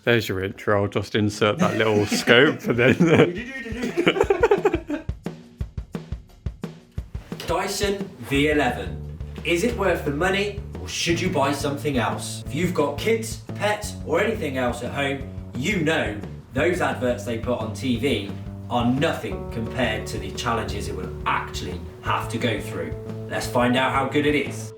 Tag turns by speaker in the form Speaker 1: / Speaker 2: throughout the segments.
Speaker 1: There's your intro. I'll just insert that little scope and then...
Speaker 2: Dyson V11. Is it worth the money or should you buy something else? If you've got kids, pets or anything else at home, you know those adverts they put on TV are nothing compared to the challenges it would actually have to go through. Let's find out how good it is.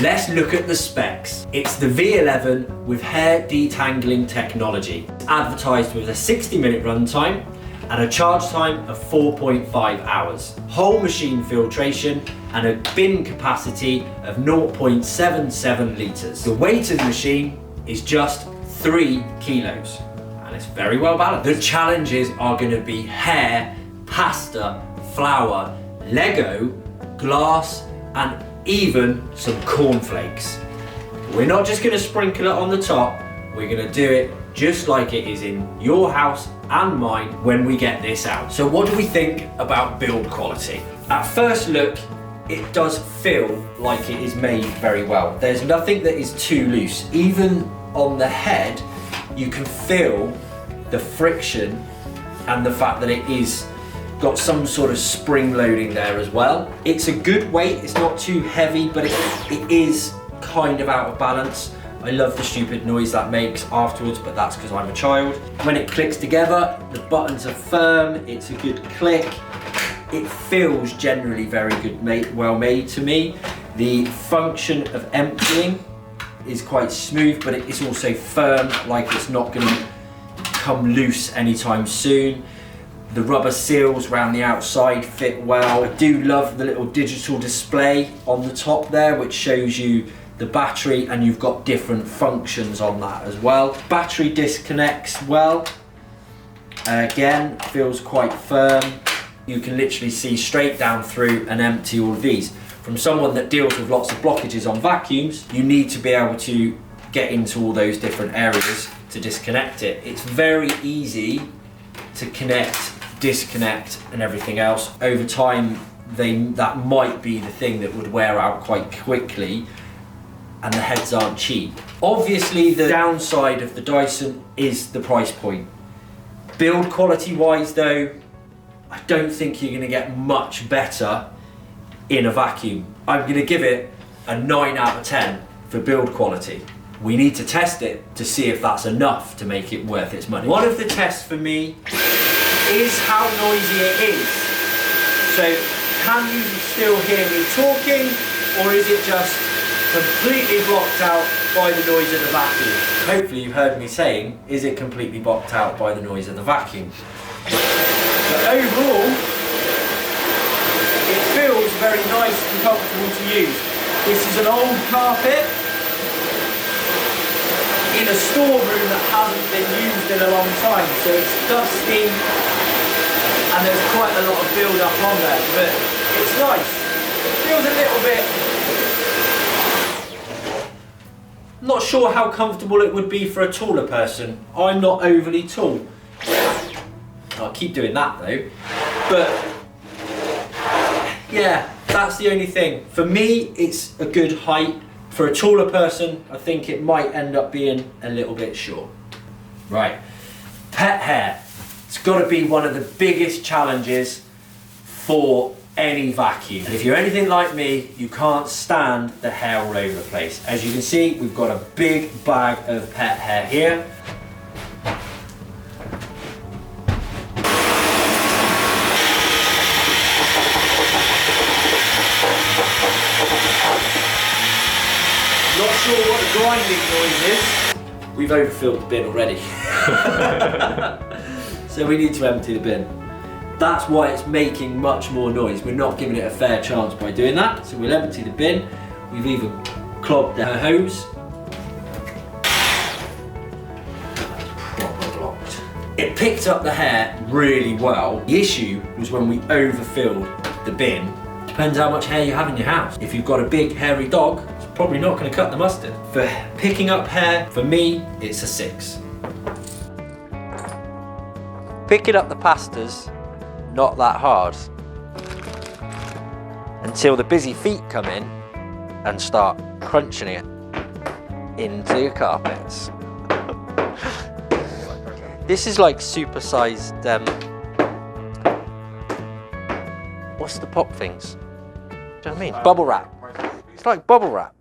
Speaker 2: Let's look at the specs. It's the V11 with hair detangling technology. It's advertised with a 60-minute runtime and a charge time of 4.5 hours. Whole machine filtration and a bin capacity of 0.77 litres. The weight of the machine is just 3 kilos and it's very well balanced. The challenges are going to be hair, pasta, flour, Lego, glass and even some cornflakes. We're not just going to sprinkle it on the top, we're going to do it just like it is in your house and mine when we get this out. So what do we think about build quality? At first look, it does feel like it is made very well. There's nothing that is too loose. Even on the head, you can feel the friction and the fact that it is got some sort of spring loading there as well. It's a good weight, it's not too heavy, but it is kind of out of balance. I love the stupid noise that makes afterwards, but that's because I'm a child. When it clicks together, the buttons are firm, it's a good click. It feels generally very good, well made to me. The function of emptying is quite smooth, but it is also firm, like it's not going to come loose anytime soon. The rubber seals around the outside fit well. I do love the little digital display on the top there, which shows you the battery, and you've got different functions on that as well. Battery disconnects well. Again, feels quite firm. You can literally see straight down through and empty all of these. From someone that deals with lots of blockages on vacuums, you need to be able to get into all those different areas to disconnect it. It's very easy to connect, disconnect and everything else. Over time, that might be the thing that would wear out quite quickly, and the heads aren't cheap. Obviously, the downside of the Dyson is the price point. Build quality wise though, I don't think you're gonna get much better in a vacuum. I'm gonna give it a 9 out of 10 for build quality. We need to test it to see if that's enough to make it worth its money. One of the tests for me is how noisy it is. So can you still hear me talking, or is it just completely blocked out by the noise of the vacuum? Hopefully you've heard me saying, is it completely blocked out by the noise of the vacuum? But overall, it feels very nice and comfortable to use. This is an old carpet in a storeroom that hasn't been used in a long time, so it's dusty and there's quite a lot of build up on there, but it's nice. It feels a little bit... Not sure how comfortable it would be for a taller person. I'm not overly tall. I'll keep doing that though. But yeah, that's the only thing. For me, it's a good height. For a taller person, I think it might end up being a little bit short. Right, pet hair. It's got to be one of the biggest challenges for any vacuum. And if you're anything like me, you can't stand the hair all over the place. As you can see, we've got a big bag of pet hair here. Not sure what the grinding noise is. We've overfilled the bin already. So we need to empty the bin. That's why it's making much more noise. We're not giving it a fair chance by doing that. So we'll empty the bin. We've even clogged the hose. That's proper blocked. It picked up the hair really well. The issue was when we overfilled the bin. Depends how much hair you have in your house. If you've got a big hairy dog, it's probably not going to cut the mustard. For picking up hair, for me, it's a 6. Picking up the pastas, not that hard. Until the busy feet come in and start crunching it into your carpets. This is like supersized, what's the pop things? Do you know what I mean? Bubble wrap. It's like bubble wrap.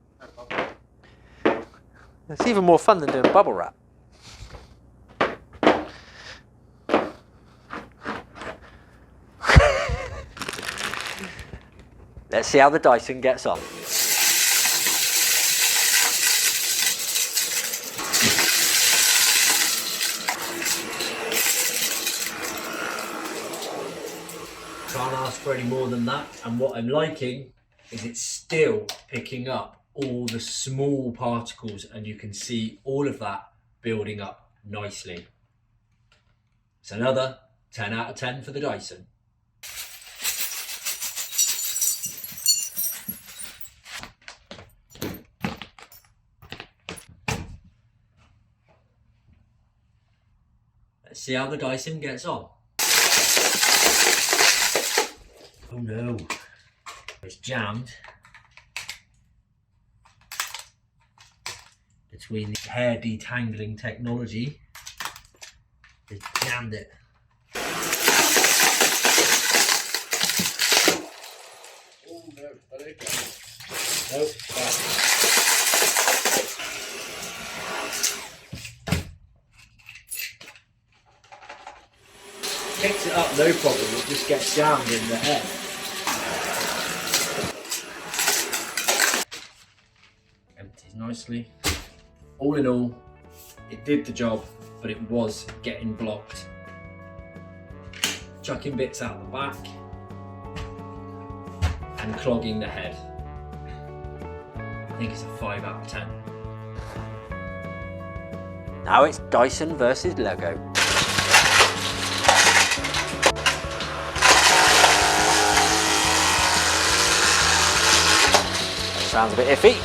Speaker 2: It's even more fun than doing bubble wrap. Let's see how the Dyson gets on. Can't ask for any more than that, and what I'm liking is it's still picking up all the small particles, and you can see all of that building up nicely. It's another 10 out of 10 for the Dyson. Let's see how the Dyson gets on. Oh no, it's jammed between the hair detangling technology. It's jammed it.
Speaker 3: Oh no, that ain't good.
Speaker 2: Nope. Picks it up, no problem, it just gets jammed in the hair. Empties nicely. All in all, it did the job, but it was getting blocked. Chucking bits out the back and clogging the head. I think it's a 5 out of 10. Now it's Dyson versus Lego. Sounds a bit iffy.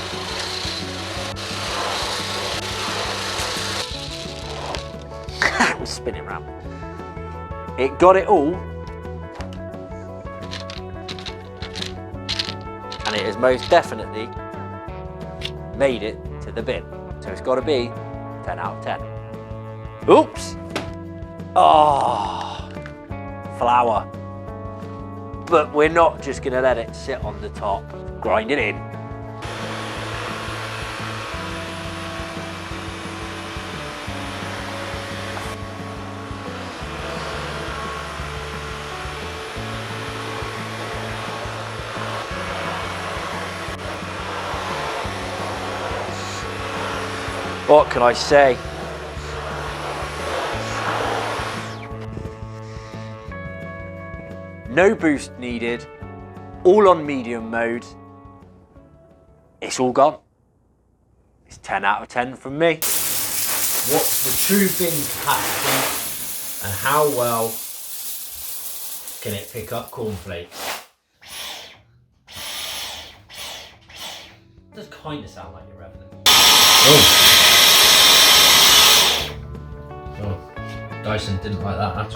Speaker 2: It was spinning round. It got it all. And it has most definitely made it to the bin. So it's got to be 10 out of 10. Oops! Oh, flour. But we're not just going to let it sit on the top. Grind it in. What can I say? No boost needed, all on medium mode. It's all gone. It's 10 out of 10 from me. What's the true bin capacity and how well can it pick up cornflakes? It does kind of sound like you're revving. Oh, Dyson didn't like that at all.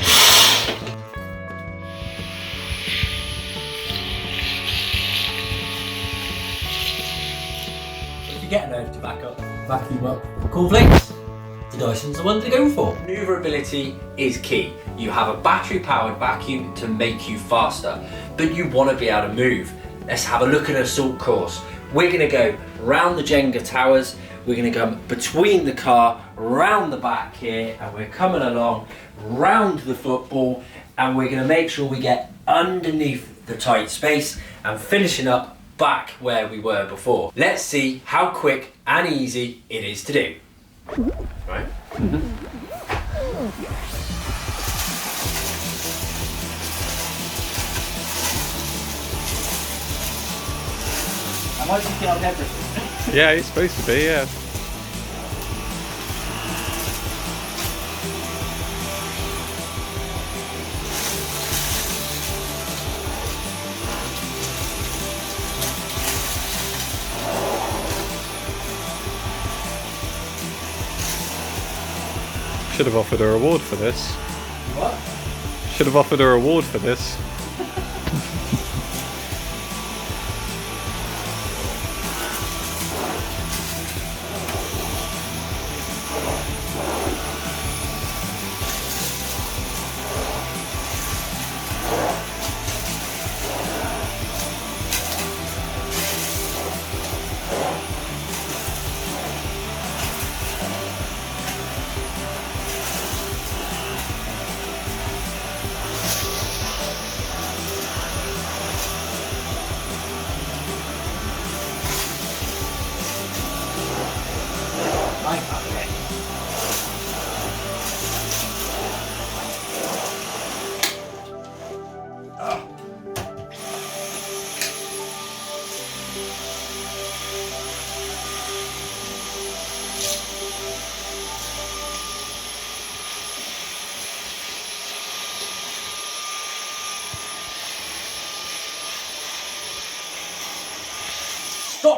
Speaker 2: If you get an earth to vacuum up cornflakes, the Dyson's the one to go for. Manoeuvrability is key. You have a battery-powered vacuum to make you faster, but you want to be able to move. Let's have a look at an assault course. We're going to go round the Jenga towers. We're going to come between the car, round the back here, and we're coming along round the football, and we're going to make sure we get underneath the tight space and finishing up back where we were before. Let's see how quick and easy it is to do. Right?
Speaker 3: I might just get on everything.
Speaker 1: Yeah, it's supposed to be, yeah. Should have offered her a reward for this.
Speaker 3: What?
Speaker 1: Should have offered her a reward for this.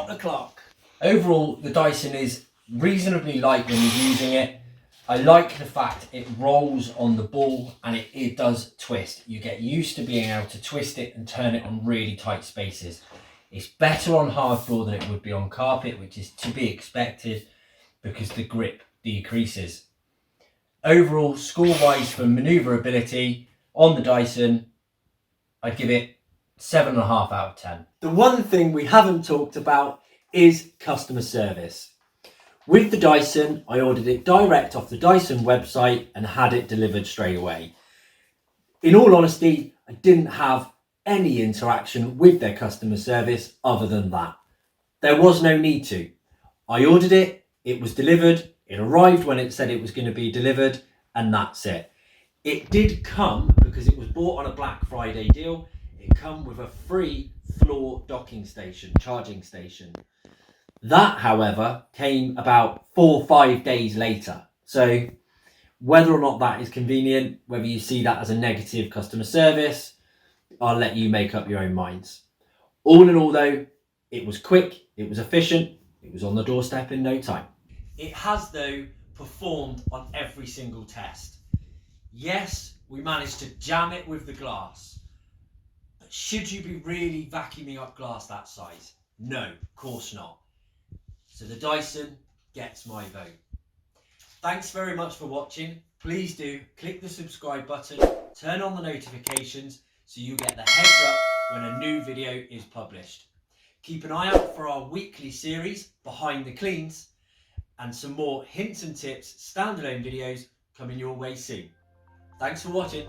Speaker 3: Stop the clock.
Speaker 2: Overall, the Dyson is reasonably light when you're using it. I like the fact it rolls on the ball and it does twist. You get used to being able to twist it and turn it on really tight spaces. It's better on hard floor than it would be on carpet, which is to be expected because the grip decreases. Overall, score-wise for manoeuvrability on the Dyson, I'd give it 7.5 out of 10. The one thing we haven't talked about is customer service. With the Dyson, I ordered it direct off the Dyson website and had it delivered straight away. In all honesty, I didn't have any interaction with their customer service other than that. There was no need to. I ordered it, it was delivered, it arrived when it said it was going to be delivered, and that's it. It did come, because it was bought on a Black Friday deal, it come with a free floor docking station, charging station. That, however, came about 4 or 5 days later. So whether or not that is convenient, whether you see that as a negative customer service, I'll let you make up your own minds. All in all though, it was quick, it was efficient, it was on the doorstep in no time. It has though performed on every single test. Yes, we managed to jam it with the glass. But should you be really vacuuming up glass that size? No, of course not. So the Dyson gets my vote. Thanks very much for watching. Please do click the subscribe button, turn on the notifications so you get the heads up when a new video is published. Keep an eye out for our weekly series, Behind the Cleans, and some more hints and tips, standalone videos coming your way soon. Thanks for watching.